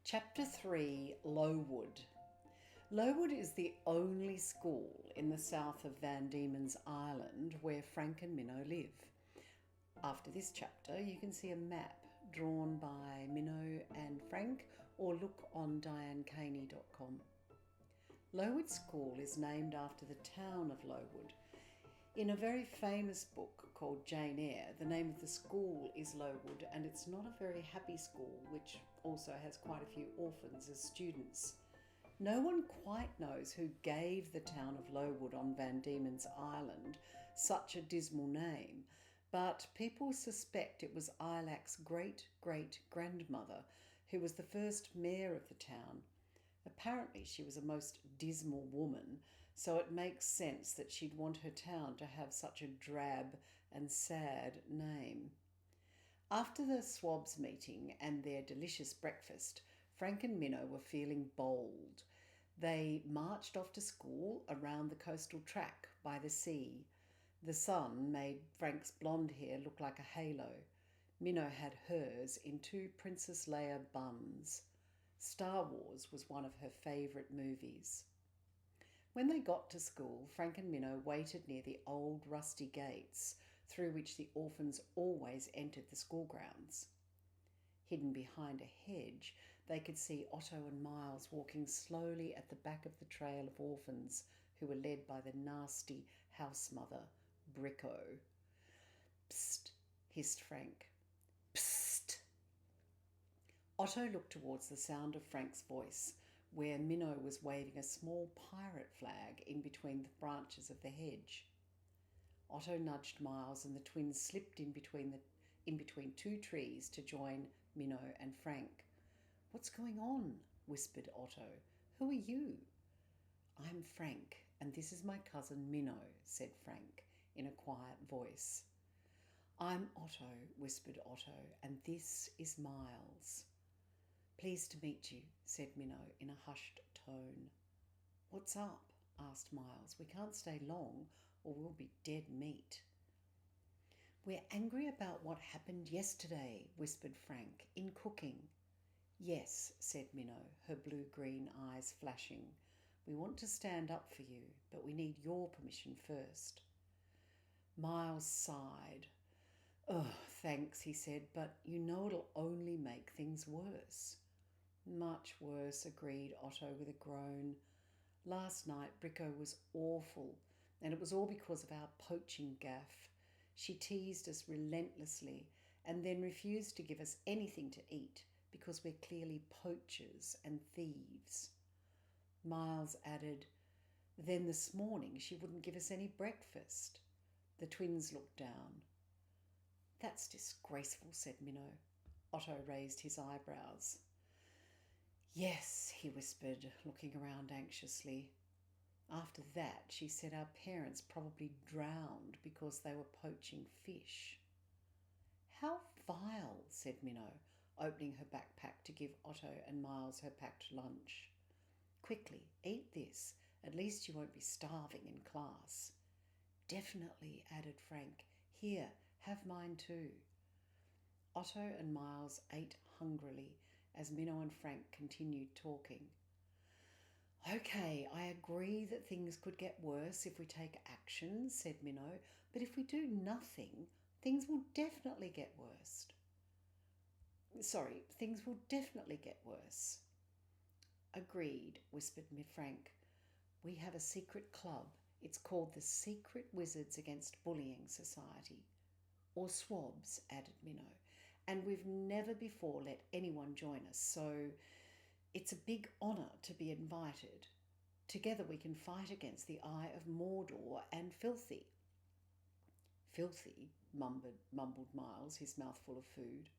Chapter 3, Lowood. Lowood is the only school in the south of Van Diemen's Island where Frank and Minnow live. After this chapter, you can see a map drawn by Minnow and Frank, or look on DianeCaney.com. Lowood School is named after the town of Lowood. In a very famous book called Jane Eyre, the name of the school is Lowood, and it's not a very happy school, which also has quite a few orphans as students. No one quite knows who gave the town of Lowood on Van Diemen's Island such a dismal name, but people suspect it was Ilac's great-great-grandmother, who was the first mayor of the town. Apparently she was a most dismal woman, so it makes sense that she'd want her town to have such a drab and sad name. After the Swabs meeting and their delicious breakfast, Frank and Minnow were feeling bold. They marched off to school around the coastal track by the sea. The sun made Frank's blonde hair look like a halo. Minnow had hers in two Princess Leia buns. Star Wars was one of her favourite movies. When they got to school, Frank and Minnow waited near the old rusty gates through which the orphans always entered the school grounds. Hidden behind a hedge, they could see Otto and Miles walking slowly at the back of the trail of orphans who were led by the nasty house mother, Bricko. "Psst," hissed Frank. "Psst." Otto looked towards the sound of Frank's voice, where Minnow was waving a small pirate flag in between the branches of the hedge. Otto nudged Miles, and the twins slipped in between two trees to join Minnow and Frank. "What's going on?" whispered Otto. "Who are you?" "I'm Frank, and this is my cousin Minnow," said Frank in a quiet voice. "I'm Otto," whispered Otto, "and this is Miles." "Pleased to meet you," said Minnow in a hushed tone. "What's up?" asked Miles. "We can't stay long or we'll be dead meat." "We're angry about what happened yesterday," whispered Frank, "in cooking." "Yes," said Minnow, her blue-green eyes flashing. "We want to stand up for you, but we need your permission first." Miles sighed. "Oh, thanks," he said, "but you know it'll only make things worse." "Much worse," agreed Otto with a groan. "Last night Bricko was awful, and it was all because of our poaching gaff. She teased us relentlessly and then refused to give us anything to eat because we're clearly poachers and thieves." Miles added, "Then this morning she wouldn't give us any breakfast." The twins looked down. "That's disgraceful," said Minnow. Otto raised his eyebrows. "Yes," he whispered, looking around anxiously. "After that, she said our parents probably drowned because they were poaching fish." "How vile," said Minnow, opening her backpack to give Otto and Miles her packed lunch. "Quickly, eat this. At least you won't be starving in class." "Definitely," added Frank. "Here, have mine too." Otto and Miles ate hungrily as Minnow and Frank continued talking. "Okay, I agree that things could get worse if we take action," said Minnow, "but if we do nothing, things will definitely get worse. Things will definitely get worse." "Agreed," whispered Frank. "We have a secret club. It's called the Secret Wizards Against Bullying Society." "Or Swabs," added Minnow. "And we've never before let anyone join us, so it's a big honour to be invited. Together we can fight against the Eye of Mordor and Filthy." "Filthy," mumbled Miles, his mouth full of food.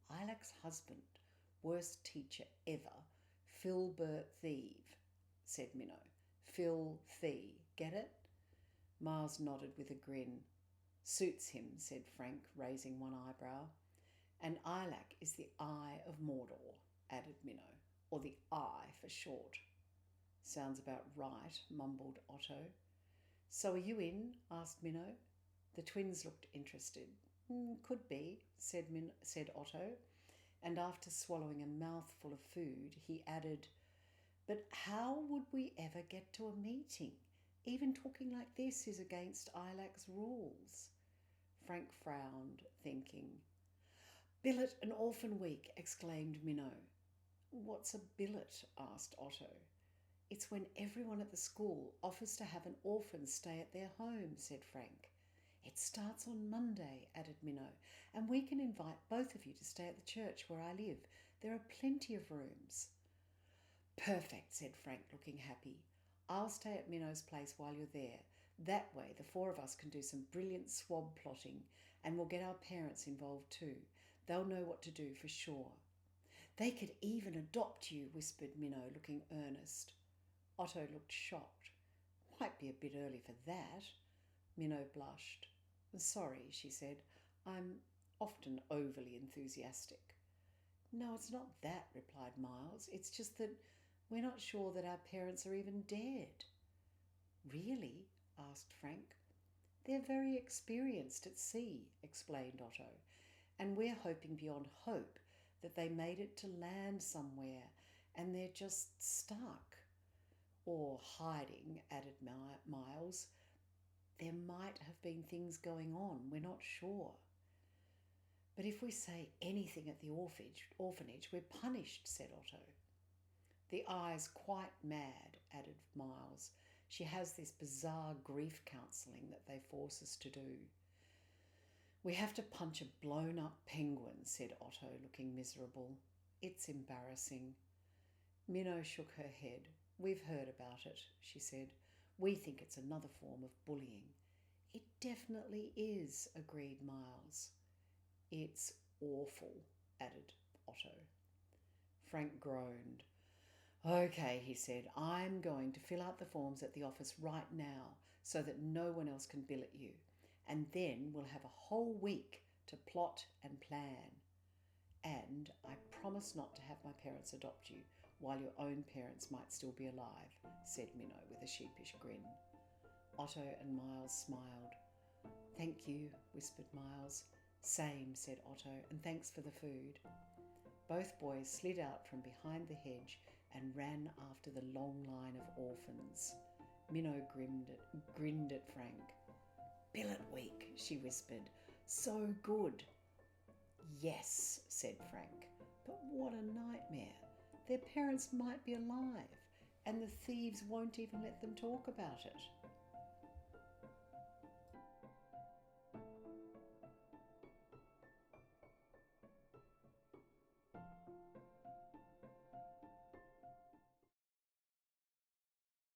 "Ilac's husband, worst teacher ever, Filbert Thieve," said Minnow. Filthy, get it? Miles nodded with a grin. "Suits him," said Frank, raising one eyebrow. "And Ilac is the Eye of Mordor," added Minnow, "or the Eye for short." "Sounds about right," mumbled Otto. "So are you in?" asked Minnow. The twins looked interested. "Could be," said Otto, and after swallowing a mouthful of food, he added, "But how would we ever get to a meeting? Even talking like this is against ILAC's rules." Frank frowned, thinking. "Billet and Orphan Week," exclaimed Minnow. "What's a billet?" asked Otto. "It's when everyone at the school offers to have an orphan stay at their home," said Frank. "It starts on Monday," added Minnow, "and we can invite both of you to stay at the church where I live. There are plenty of rooms." "Perfect," said Frank, looking happy. "I'll stay at Minnow's place while you're there. That way the four of us can do some brilliant swab plotting, and we'll get our parents involved too. They'll know what to do for sure." "They could even adopt you," whispered Minnow, looking earnest. Otto looked shocked. "Might be a bit early for that." Minnow blushed. "Sorry," she said. "I'm often overly enthusiastic." "No, it's not that," replied Miles. "It's just that we're not sure that our parents are even dead." "Really?" asked Frank. "They're very experienced at sea," explained Otto, "and we're hoping beyond hope that they made it to land somewhere and they're just stuck. Or hiding," added Miles. "There might have been things going on, we're not sure." "But if we say anything at the orphanage, we're punished," said Otto. "The eye's quite mad," added Miles. "She has this bizarre grief counselling that they force us to do." "We have to punch a blown-up penguin," said Otto, looking miserable. "It's embarrassing." Minnow shook her head. "We've heard about it," she said. "We think it's another form of bullying." "It definitely is," agreed Miles. "It's awful," added Otto. Frank groaned. "Okay," he said, "I'm going to fill out the forms at the office right now so that no one else can billet you. And then we'll have a whole week to plot and plan. And I promise not to have my parents adopt you while your own parents might still be alive," said Minnow with a sheepish grin. Otto and Miles smiled. "Thank you," whispered Miles. "Same," said Otto, "and thanks for the food." Both boys slid out from behind the hedge and ran after the long line of orphans. Minnow grinned at Frank. "Billet week," she whispered. "So good." "Yes," said Frank, "but what a nightmare. Their parents might be alive, and the thieves won't even let them talk about it."